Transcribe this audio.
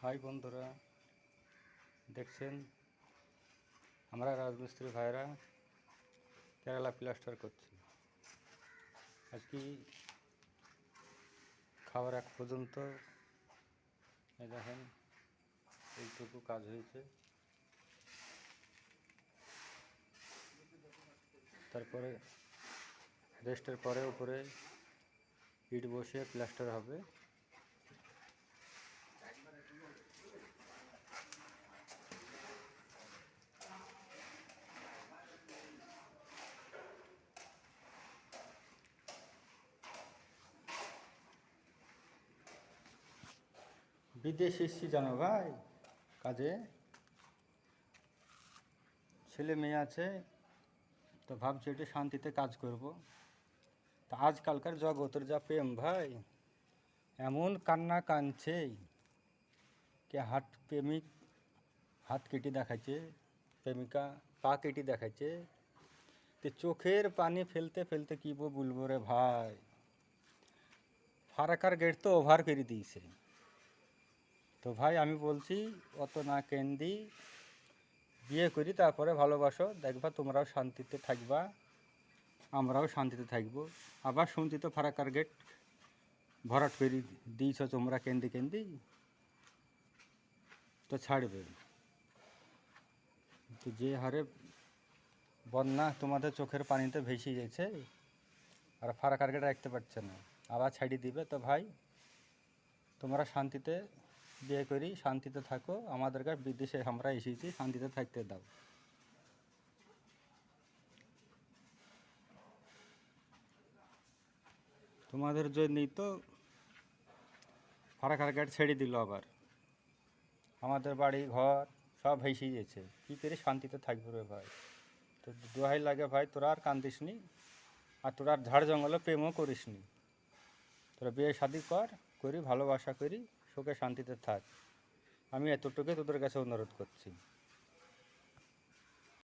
High বন্ধুরা, দেখছেন আমরা রাজমিস্ত্রি ভাইরা কেরালা প্লাস্টার করছি। আজকে খাওয়ার এক পর্যন্ত দেখেন এইটুকু কাজ হয়েছে। তারপরে রেস্টের পরে উপরে ইট বসিয়ে প্লাস্টার হবে। বিদেশ এসছি জানো ভাই, কাজে ছেলে মেয়ে আছে, তো ভাবছি একটু শান্তিতে কাজ করব। তা আজকালকার জগতের যা প্রেম ভাই, এমন কান্না কাঁদছে, কে প্রেমিক হাত কেটে দেখাচ্ছে, প্রেমিকা পা কেটে দেখাচ্ছে, তো চোখের পানি ফেলতে ফেলতে কী বলবো রে ভাই। ফারাকার গেট তো ওভার করে দিয়েছে। তো ভাই আমি বলছি, অত না কেন্দি, বিয়ে করি তারপরে ভালোবাসো, দেখবা তোমরাও শান্তিতে থাকবা, আমরাও শান্তিতে থাকবো। আবার শুনছি তো ফারাকার গেট ভরাট করে দিয়েছ তোমরা কেন্দি কেন্দি, তো ছাড়বে। তো যে হারে বন্যা তোমাদের চোখের পানিতে ভেসে গেছে, আর ফারাকার গেট রাখতে পারছে না, আবার ছাড়িয়ে দিবে। তো ভাই তোমরা শান্তিতে বিয়ে করি, শান্তিতে থাকো, আমাদেরকে বিদেশে আমরা এসেছি, শান্তিতে থাকতে দাও। তোমাদের জন্যই তো ফারাকার গেট ছেড়ে দিল, আবার আমাদের বাড়ি ঘর সব ভেসে গেছে, কী করে শান্তিতে থাকবো রে ভাই। তো দোহাই লাগে ভাই, তোরা আর কান্দিস নি, আর তোরা আর ঝাড় জঙ্গলে প্রেমও করিস নি, তোরা বিয়ে শাদি করি ভালোবাসা করি, সুখে শান্তিতে থাক। আমি এতটুকুই তোদের কাছে অনুরোধ করছি।